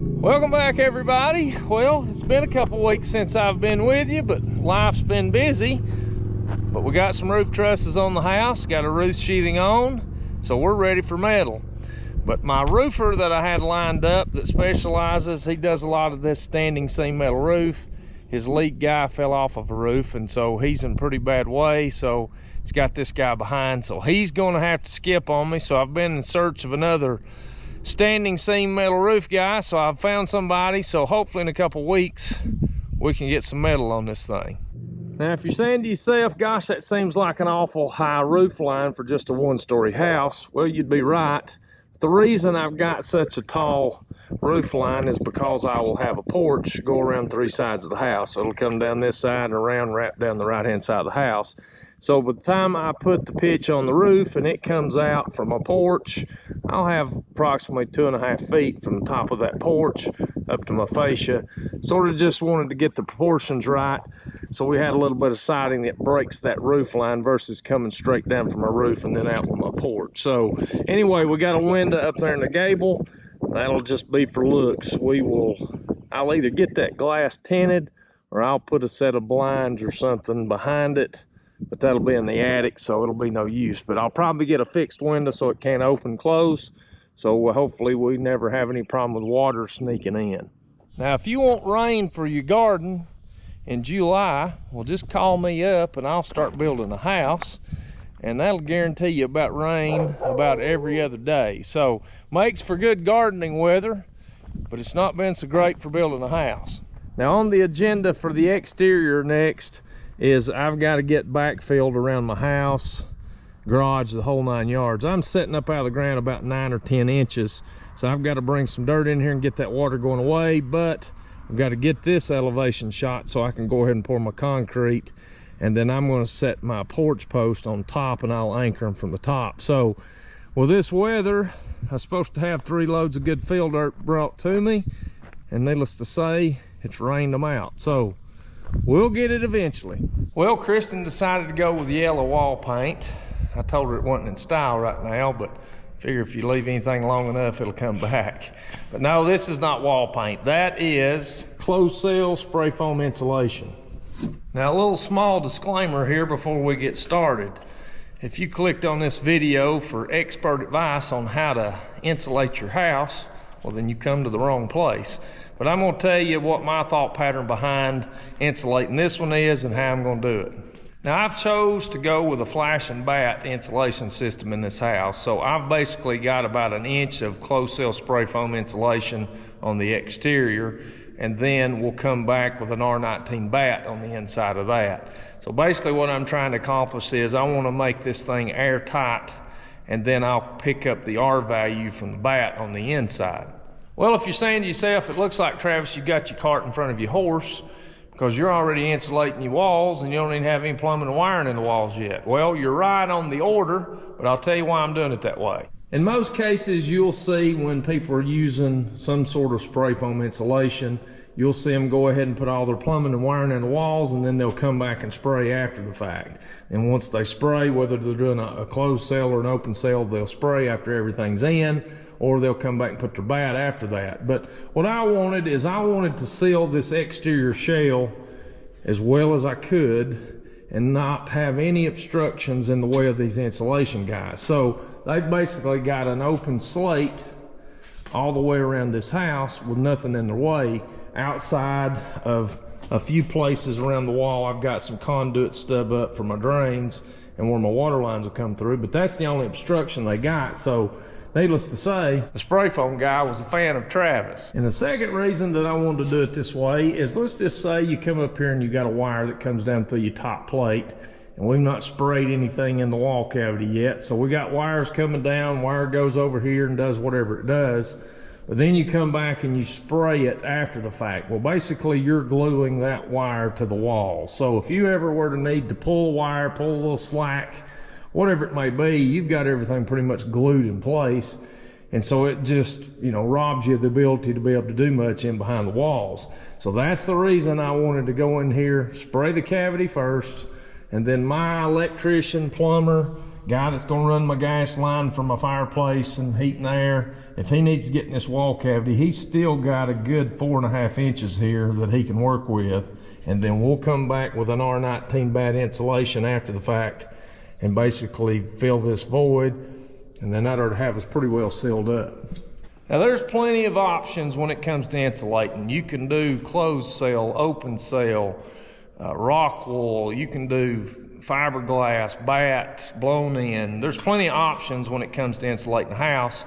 Welcome back, everybody. Well, it's been a couple weeks since I've been with you, but life's been busy. But we got some roof trusses on the house, got a roof sheathing on, so we're ready for metal. But my roofer that I had lined up that specializes, he does a lot of this standing seam metal roof. His lead guy fell off of a roof, and so he's in pretty bad way, so it's got this guy behind, so he's gonna have to skip on me. So I've been in search of another standing seam metal roof guy, so I've found somebody, so hopefully in a couple weeks we can get some metal on this thing. Now, if you're saying to yourself, gosh, that seems like an awful high roof line for just a one-story house, well, you'd be right. The reason I've got such a tall roof line is because I will have a porch go around three sides of the house. So it'll come down this side and around, wrap down the right-hand side of the house. So by the time I put the pitch on the roof and it comes out from my porch, I'll have approximately 2.5 feet from the top of that porch up to my fascia. Sort of just wanted to get the proportions right. So we had a little bit of siding that breaks that roof line versus coming straight down from my roof and then out with my porch. So anyway, we got a window up there in the gable. That'll just be for looks. I'll either get that glass tinted or I'll put a set of blinds or something behind it. But that'll be in the attic, so it'll be no use. But I'll probably get a fixed window so it can't open close. So hopefully we never have any problem with water sneaking in. Now, if you want rain for your garden in July, well, just call me up and I'll start building a house. And that'll guarantee you about rain about every other day. So makes for good gardening weather, but it's not been so great for building a house. Now, on the agenda for the exterior next is I've got to get backfilled around my house, garage, the whole 9 yards. I'm setting up out of the ground about 9 or 10 inches. So I've got to bring some dirt in here and get that water going away, but I've got to get this elevation shot so I can go ahead and pour my concrete. And then I'm going to set my porch post on top and I'll anchor them from the top. So with this weather, I'm supposed to have 3 loads of good fill dirt brought to me. And needless to say, it's rained them out. So we'll get it eventually. Well, Kristen decided to go with yellow wall paint. I told her it wasn't in style right now, but I figure if you leave anything long enough, it'll come back. But no, this is not wall paint. That is closed cell spray foam insulation. Now, a little small disclaimer here before we get started. If you clicked on this video for expert advice on how to insulate your house, well, then you come to the wrong place. But I'm going to tell you what my thought pattern behind insulating this one is and how I'm going to do it. Now, I've chose to go with a flash and bat insulation system in this house. So I've basically got about 1 inch of closed cell spray foam insulation on the exterior, and then we'll come back with an R19 bat on the inside of that. So basically what I'm trying to accomplish is I want to make this thing airtight, and then I'll pick up the R value from the bat on the inside. Well, if you're saying to yourself, it looks like, Travis, you got your cart in front of your horse because you're already insulating your walls and you don't even have any plumbing and wiring in the walls yet. Well, you're right on the order, but I'll tell you why I'm doing it that way. In most cases, you'll see when people are using some sort of spray foam insulation, you'll see them go ahead and put all their plumbing and wiring in the walls, and then they'll come back and spray after the fact. And once they spray, whether they're doing a closed cell or an open cell, they'll spray after everything's in, or they'll come back and put their bat after that. But what I wanted is I wanted to seal this exterior shell as well as I could and not have any obstructions in the way of these insulation guys. So they've basically got an open slate all the way around this house with nothing in their way. Outside of a few places around the wall, I've got some conduit stub up for my drains and where my water lines will come through, but that's the only obstruction they got. So needless to say, the spray foam guy was a fan of Travis. And the second reason that I wanted to do it this way is, let's just say you come up here and you got a wire that comes down through your top plate, and we've not sprayed anything in the wall cavity yet. So we got wires coming down, wire goes over here and does whatever it does. But then you come back and you spray it after the fact. Well, basically you're gluing that wire to the wall. So if you ever were to need to pull a wire, pull a little slack, whatever it may be, you've got everything pretty much glued in place. And so it just, robs you of the ability to be able to do much in behind the walls. So that's the reason I wanted to go in here, spray the cavity first, and then my electrician, plumber, guy that's gonna run my gas line from my fireplace and heat and air, if he needs to get in this wall cavity, he's still got a good 4.5 inches here that he can work with. And then we'll come back with an R19 bat insulation after the fact and basically fill this void, and then that ought to have us pretty well sealed up. Now there's plenty of options when it comes to insulating. You can do closed cell, open cell, rock wool, you can do fiberglass, bat, blown in. There's plenty of options when it comes to insulating a house.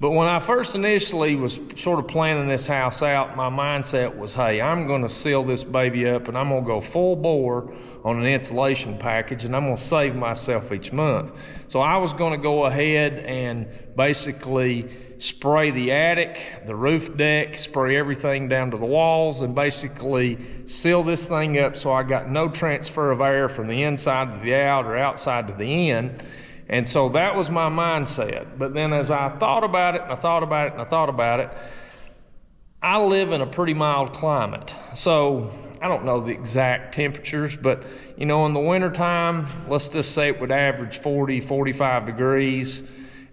But when I first initially was sort of planning this house out, my mindset was, hey, I'm gonna seal this baby up and I'm gonna go full bore on an insulation package and I'm gonna save myself each month. So I was gonna go ahead and basically spray the attic, the roof deck, spray everything down to the walls, and basically seal this thing up so I got no transfer of air from the inside to the out or outside to the in. And so that was my mindset. But then as I thought about it, and I thought about it, and I thought about it, I live in a pretty mild climate. So I don't know the exact temperatures, but you know, in the wintertime, let's just say it would average 40, 45 degrees.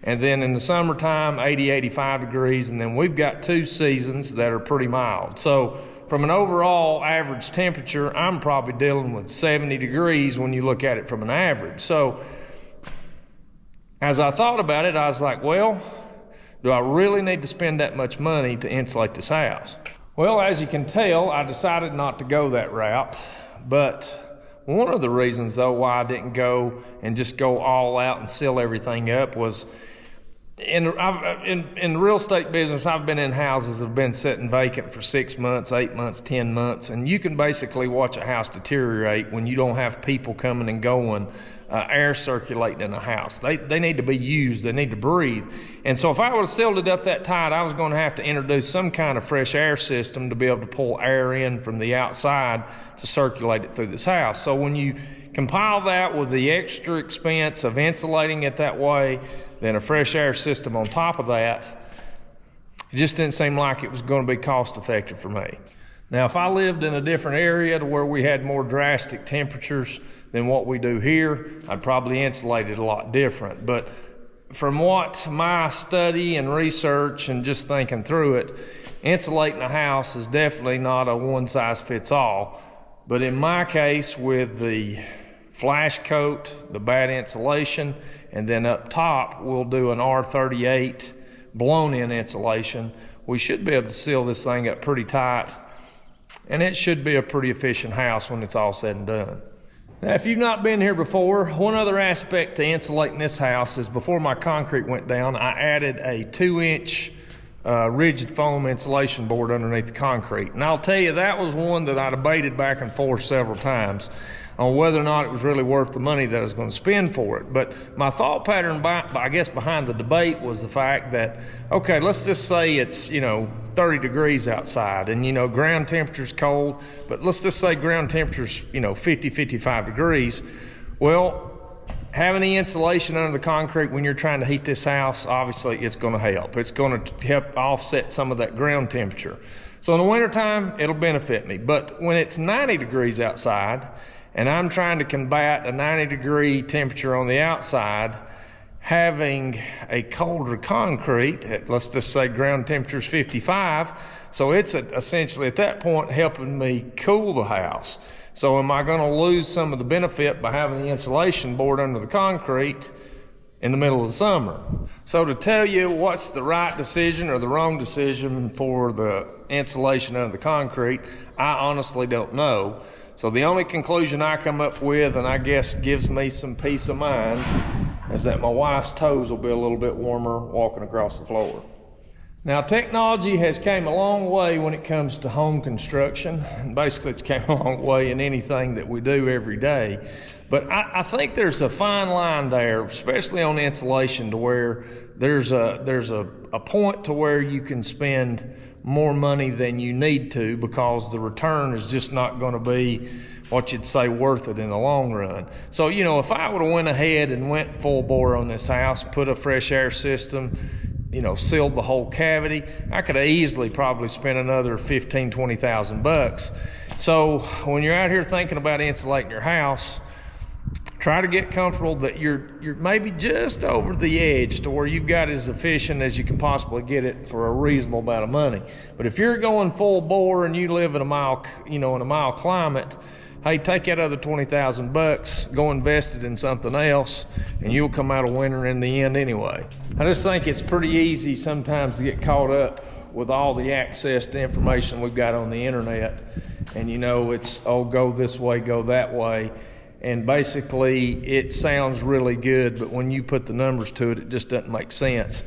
And then in the summertime, 80, 85 degrees. And then we've got 2 seasons that are pretty mild. So from an overall average temperature, I'm probably dealing with 70 degrees when you look at it from an average. So as I thought about it, I was like, well, do I really need to spend that much money to insulate this house? Well, as you can tell, I decided not to go that route. But one of the reasons, though, why I didn't go and just go all out and seal everything up was in the real estate business, I've been in houses that have been sitting vacant for 6 months, 8 months, 10 months, and you can basically watch a house deteriorate when you don't have people coming and going, air circulating in the house. They need to be used, they need to breathe. And so if I would have sealed it up that tight, I was going to have to introduce some kind of fresh air system to be able to pull air in from the outside to circulate it through this house. So when you compile that with the extra expense of insulating it that way, then a fresh air system on top of that, it just didn't seem like it was going to be cost effective for me. Now, if I lived in a different area to where we had more drastic temperatures than what we do here, I'd probably insulate it a lot different. But from what my study and research and just thinking through it, insulating a house is definitely not a one-size-fits-all. But in my case, with the flash coat, the bat insulation, and then up top, we'll do an R38 blown-in insulation, we should be able to seal this thing up pretty tight, and it should be a pretty efficient house when it's all said and done. Now, if you've not been here before, one other aspect to insulating this house is before my concrete went down, I added a 2-inch rigid foam insulation board underneath the concrete. And I'll tell you, that was one that I debated back and forth several times on whether or not it was really worth the money that I was going to spend for it. But my thought pattern, I guess, behind the debate was the fact that, okay, let's just say it's, 30 degrees outside and, ground temperature's cold, but let's just say ground temperature's, 50, 55 degrees. Well, having the insulation under the concrete when you're trying to heat this house, obviously it's going to help. It's going to help offset some of that ground temperature. So in the wintertime, it'll benefit me. But when it's 90 degrees outside, and I'm trying to combat a 90-degree temperature on the outside, having a colder concrete, let's just say ground temperature is 55, so it's essentially at that point helping me cool the house. So am I going to lose some of the benefit by having the insulation board under the concrete in the middle of the summer? So to tell you what's the right decision or the wrong decision for the insulation under the concrete, I honestly don't know. So the only conclusion I come up with, and I guess gives me some peace of mind, is that my wife's toes will be a little bit warmer walking across the floor. Now, technology has came a long way when it comes to home construction, and basically it's came a long way in anything that we do every day. But I think there's a fine line there, especially on insulation, to where there's a point to where you can spend more money than you need to, because the return is just not going to be what you'd say worth it in the long run. So, if I would have went ahead and went full bore on this house, put a fresh air system, sealed the whole cavity, I could have easily probably spent another $15,000, $20,000 bucks. So when you're out here thinking about insulating your house, Try to get comfortable that you're maybe just over the edge to where you've got as efficient as you can possibly get it for a reasonable amount of money. But if you're going full bore and you live in a mild, in a mild climate, hey, take that other 20,000 bucks, go invest it in something else, and you'll come out a winner in the end anyway. I just think it's pretty easy sometimes to get caught up with all the access to information we've got on the internet. And it's, oh, go this way, go that way. And basically it sounds really good, but when you put the numbers to it, it just doesn't make sense.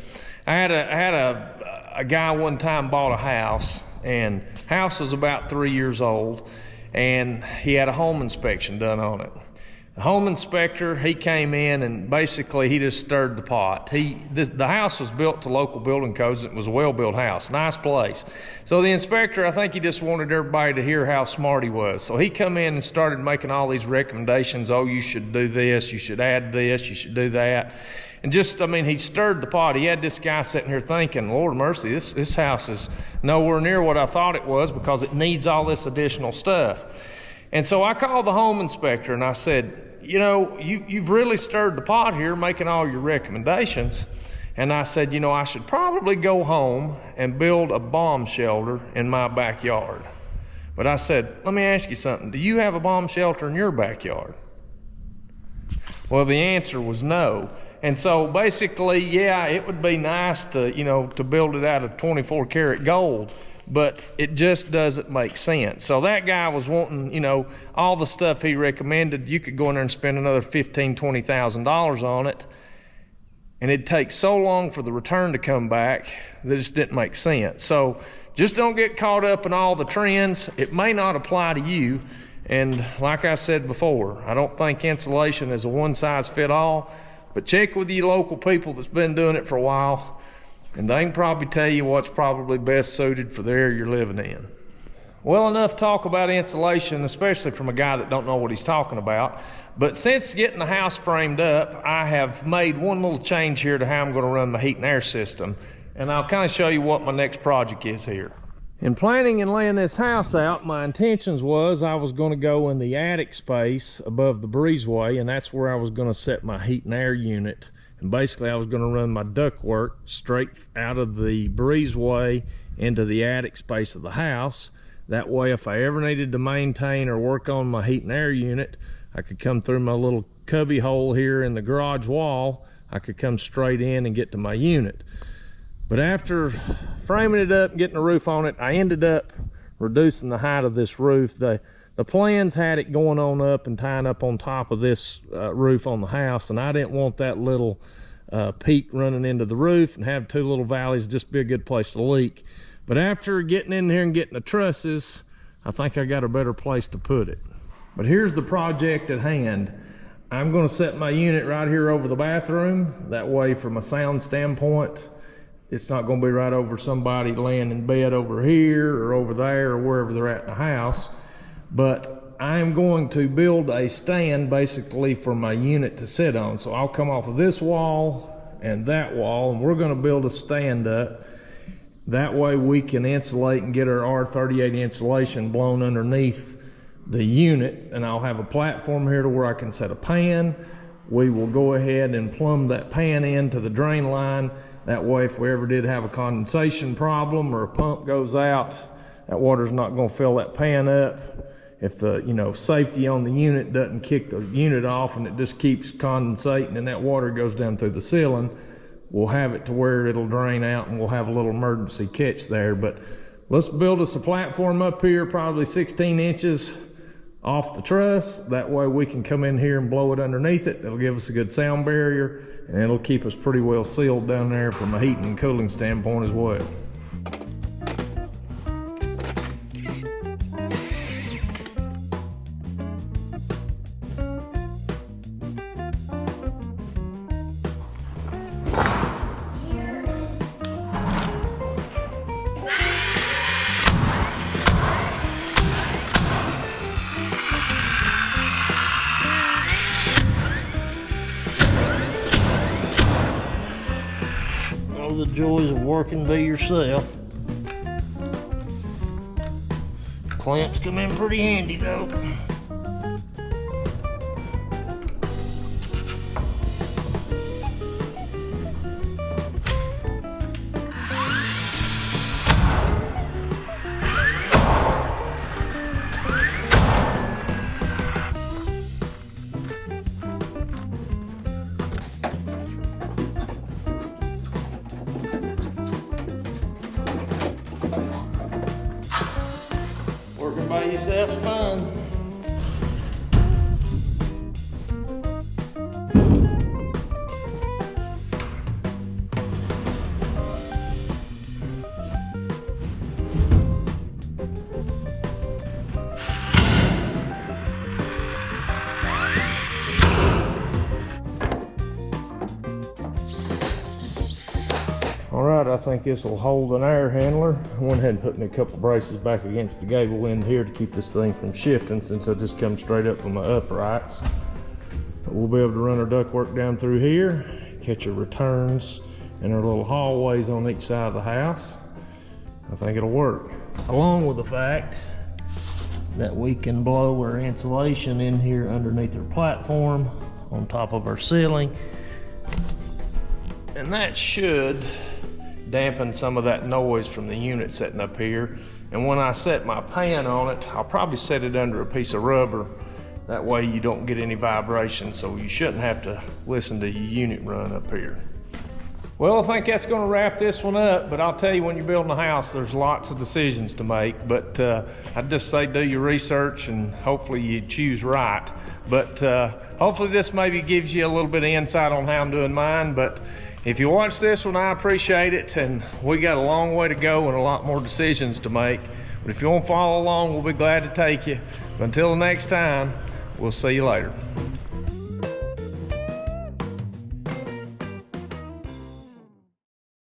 I had a guy one time bought a house, and house was about 3 years old, and he had a home inspection done on it. The home inspector, he came in and basically he just stirred the pot. The house was built to local building codes. It was a well-built house, nice place. So the inspector, I think he just wanted everybody to hear how smart he was. So he come in and started making all these recommendations. Oh, you should do this, you should add this, you should do that. And just, he stirred the pot. He had this guy sitting here thinking, Lord mercy, this house is nowhere near what I thought it was because it needs all this additional stuff. And so I called the home inspector and I said, you've really stirred the pot here making all your recommendations. And I said, I should probably go home and build a bomb shelter in my backyard. But I said, let me ask you something. Do you have a bomb shelter in your backyard? Well, the answer was no. And so basically, yeah, it would be nice to, to build it out of 24 karat gold, but it just doesn't make sense. So that guy was wanting, all the stuff he recommended. You could go in there and spend another $15,000, $20,000 on it, and it'd take so long for the return to come back that it just didn't make sense. So just don't get caught up in all the trends. It may not apply to you. And like I said before, I don't think insulation is a one-size-fit-all, but check with your local people that's been doing it for a while, and they can probably tell you what's probably best suited for the area you're living in. Well, enough talk about insulation, especially from a guy that don't know what he's talking about. But since getting the house framed up, I have made one little change here to how I'm going to run my heat and air system. And I'll kind of show you what my next project is here. In planning and laying this house out, my intentions was I was going to go in the attic space above the breezeway, and that's where I was going to set my heat and air unit. And basically I was going to run my ductwork straight out of the breezeway into the attic space of the house. That way, if I ever needed to maintain or work on my heat and air unit, I could come through my little cubby hole here in the garage wall. I could come straight in and get to my unit. But after framing it up and getting a roof on it, I ended up reducing the height of this roof. The plans had it going on up and tying up on top of this roof on the house, and I didn't want that little peak running into the roof and have two little valleys, just be a good place to leak. But after getting in here and getting the trusses, I think I got a better place to put it. But here's the project at hand. I'm going to set my unit right here over the bathroom. That way, from a sound standpoint, it's not going to be right over somebody laying in bed over here or over there or wherever they're at in the house. But I'm going to build a stand basically for my unit to sit on. So I'll come off of this wall and that wall, and we're going to build a stand up. That way we can insulate and get our R38 insulation blown underneath the unit. And I'll have a platform here to where I can set a pan. We will go ahead and plumb that pan into the drain line. That way, if we ever did have a condensation problem or a pump goes out, that water's not going to fill that pan up. If the safety on the unit doesn't kick the unit off and it just keeps condensating and that water goes down through the ceiling, we'll have it to where it'll drain out and we'll have a little emergency catch there. But let's build us a platform up here, probably 16 inches off the truss. That way we can come in here and blow it underneath it. It'll give us a good sound barrier, and it'll keep us pretty well sealed down there from a heating and cooling standpoint as well. The joys of working by yourself. Clamps come in pretty handy though. Buy yourself fun. All right, I think this will hold an air handler. I went ahead and put me a couple braces back against the gable end here to keep this thing from shifting, since I just come straight up from my uprights. But we'll be able to run our ductwork down through here, catch our returns and our little hallways on each side of the house. I think it'll work. Along with the fact that we can blow our insulation in here underneath our platform on top of our ceiling. And that should dampen some of that noise from the unit sitting up here. And when I set my pan on it, I'll probably set it under a piece of rubber. That way you don't get any vibration, so you shouldn't have to listen to your unit run up here. Well, I think that's gonna wrap this one up, but I'll tell you, when you're building a house, there's lots of decisions to make, but I'd just say do your research and hopefully you choose right. But hopefully this maybe gives you a little bit of insight on how I'm doing mine. But if you watch this one, I appreciate it, and we got a long way to go and a lot more decisions to make. But if you want to follow along, we'll be glad to take you. But until the next time, we'll see you later.